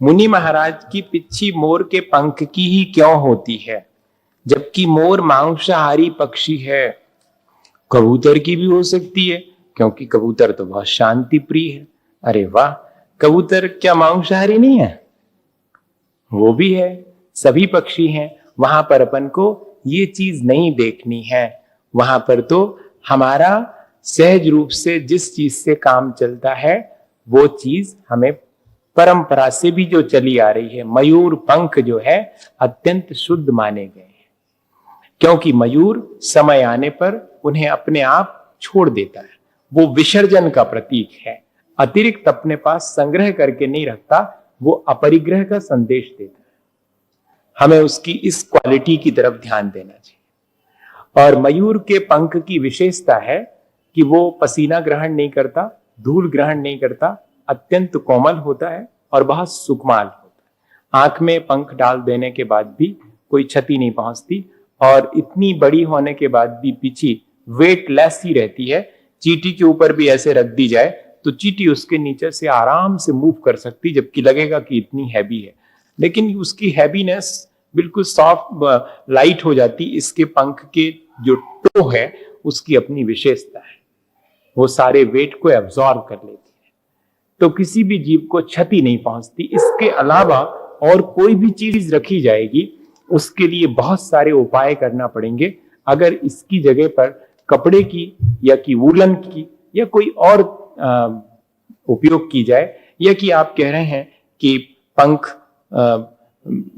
मुनि महाराज की पिच्छी मोर के पंख की ही क्यों होती है, जबकि मोर मांसाहारी पक्षी है? कबूतर की भी हो सकती है, क्योंकि कबूतर तो बहुत शांति प्रिय है। अरे वाह, कबूतर क्या मांसाहारी नहीं है? वो भी है, सभी पक्षी हैं। वहां पर अपन को ये चीज नहीं देखनी है। वहां पर तो हमारा सहज रूप से जिस चीज से काम चलता है वो चीज हमें परंपरा से भी जो चली आ रही है, मयूर पंख जो है अत्यंत शुद्ध माने गए हैं, क्योंकि मयूर समय आने पर उन्हें अपने आप छोड़ देता है। वो विसर्जन का प्रतीक है, अतिरिक्त अपने पास संग्रह करके नहीं रखता, वो अपरिग्रह का संदेश देता है। हमें उसकी इस क्वालिटी की तरफ ध्यान देना चाहिए। और मयूर के पंख की विशेषता है कि वो पसीना ग्रहण नहीं करता, धूल ग्रहण नहीं करता, अत्यंत कोमल होता है और बहुत सुकुमार होता है। आंख में पंख डाल देने के बाद भी कोई क्षति नहीं पहुंचती, और इतनी बड़ी होने के बाद भी पीछे वेटलेस ही रहती है। चींटी के ऊपर भी ऐसे रख दी जाए तो चींटी उसके नीचे से आराम से मूव कर सकती, जबकि लगेगा कि इतनी हैवी है, लेकिन उसकी हैवीनेस बिल्कुल सॉफ्ट लाइट हो जाती। इसके पंख के जो टो है उसकी अपनी विशेषता है, वो सारे वेट को एब्जॉर्ब कर लेती है, तो किसी भी जीव को क्षति नहीं पहुंचती। इसके अलावा और कोई भी चीज रखी जाएगी उसके लिए बहुत सारे उपाय करना पड़ेंगे। अगर इसकी जगह पर कपड़े की या कि वूलन की या कोई और उपयोग की जाए, या कि आप कह रहे हैं कि पंख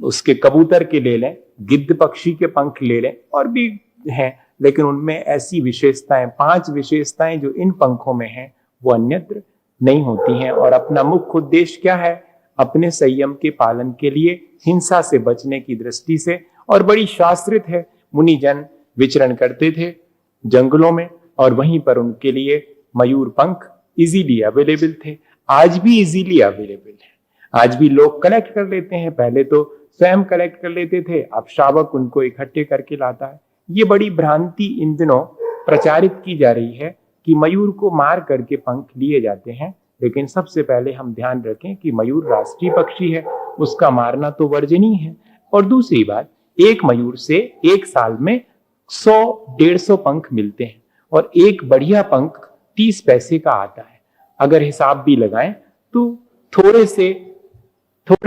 उसके कबूतर के ले लें, गिद्ध पक्षी के पंख ले लें, और भी हैं, लेकिन उनमें ऐसी विशेषताएं, 5 विशेषताएं जो इन पंखों में हैं वो अन्यत्र नहीं होती हैं। और अपना मुख्य उद्देश्य क्या है? अपने संयम के पालन के लिए, हिंसा से बचने की दृष्टि से, और बड़ी शास्त्रित है। मुनि जन विचरण करते थे जंगलों में, और वहीं पर उनके लिए मयूर पंख इजीली अवेलेबल थे, आज भी इजीली अवेलेबल है। आज भी लोग कलेक्ट कर लेते हैं, पहले तो स्वयं कलेक्ट कर लेते थे, अब शावक उनको इकट्ठे करके लाता है। ये बड़ी भ्रांति इन दिनों प्रचारित की जा रही है कि मयूर को मार करके पंख लिए जाते हैं, लेकिन सबसे पहले हम ध्यान रखें कि मयूर राष्ट्रीय पक्षी है, उसका मारना तो वर्जनीय है। और दूसरी बात, एक मयूर से एक साल में 100-150 पंख मिलते हैं, और एक बढ़िया पंख 30 पैसे का आता है। अगर हिसाब भी लगाएं तो थोड़े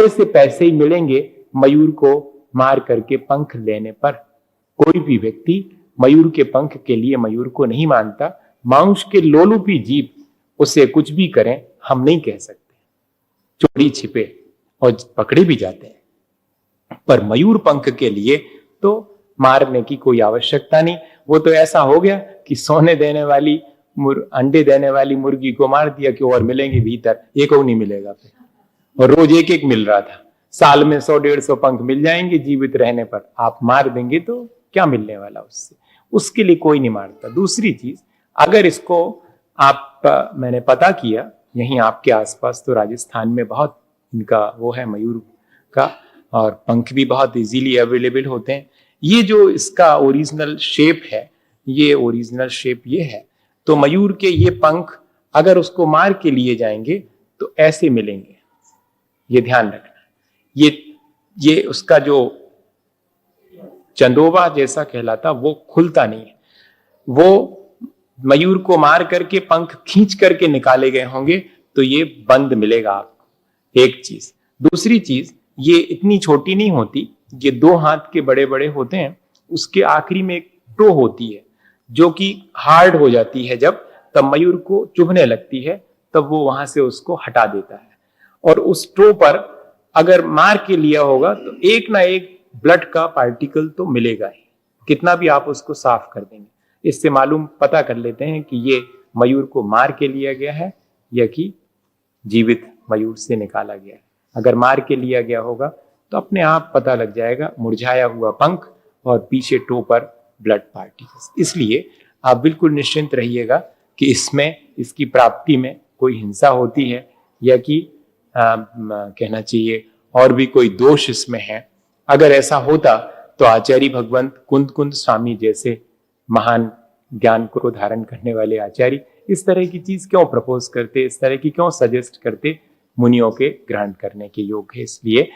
से पैसे ही मिलेंगे मयूर को मार करके पंख लेने पर। कोई भी व्यक्ति मयूर के पंख के लिए मयूर को नहीं मानता। मांस के लोलुपी जीव उसे कुछ भी करें हम नहीं कह सकते, चोरी छिपे और पकड़े भी जाते हैं, पर मयूर पंख के लिए तो मारने की कोई आवश्यकता नहीं। वो तो ऐसा हो गया कि सोने देने वाली अंडे देने वाली मुर्गी को मार दिया कि और मिलेंगे भीतर, एक और नहीं मिलेगा फिर, और रोज एक एक मिल रहा था। साल में 100-150 पंख मिल जाएंगे जीवित रहने पर, आप मार देंगे तो क्या मिलने वाला उससे? उसके लिए कोई नहीं मारता। दूसरी चीज, अगर इसको मैंने पता किया यहीं आपके आसपास, तो राजस्थान में बहुत इनका वो है मयूर का, और पंख भी बहुत इजीली अवेलेबल होते हैं। ये जो इसका ओरिजिनल शेप है, ये ओरिजिनल शेप ये है, तो मयूर के ये पंख अगर उसको मार के लिए जाएंगे तो ऐसे मिलेंगे, ये ध्यान रखना। ये उसका जो चंदोबा जैसा कहलाता वो खुलता नहीं है। वो मयूर को मार करके पंख खींच करके निकाले गए होंगे तो ये बंद मिलेगा आपको, एक चीज। दूसरी चीज, ये इतनी छोटी नहीं होती, ये 2 हाथ के बड़े बड़े होते हैं। उसके आखिरी में एक टो होती है जो कि हार्ड हो जाती है, जब तब मयूर को चुभने लगती है, तब वो वहां से उसको हटा देता है। और उस टो पर अगर मार के लिया होगा तो एक ना एक ब्लड का पार्टिकल तो मिलेगा ही, कितना भी आप उसको साफ कर देंगे। इससे मालूम पता कर लेते हैं कि ये मयूर को मार के लिया गया है या कि जीवित मयूर से निकाला गया है। अगर मार के लिया गया होगा तो अपने आप पता लग जाएगा, मुरझाया हुआ पंख और पीछे टो पर ब्लड पार्टिकल्स। इसलिए आप बिल्कुल निश्चिंत रहिएगा कि इसमें, इसकी प्राप्ति में कोई हिंसा होती है या कि कहना चाहिए और भी कोई दोष इसमें है। अगर ऐसा होता तो आचार्य भगवंत कुंद स्वामी जैसे महान ज्ञान को धारण करने वाले आचार्य इस तरह की चीज क्यों प्रपोज करते, इस तरह की क्यों सजेस्ट करते, मुनियों के ग्रहण करने के योग्य है। इसलिए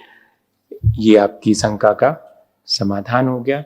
ये आपकी शंका का समाधान हो गया।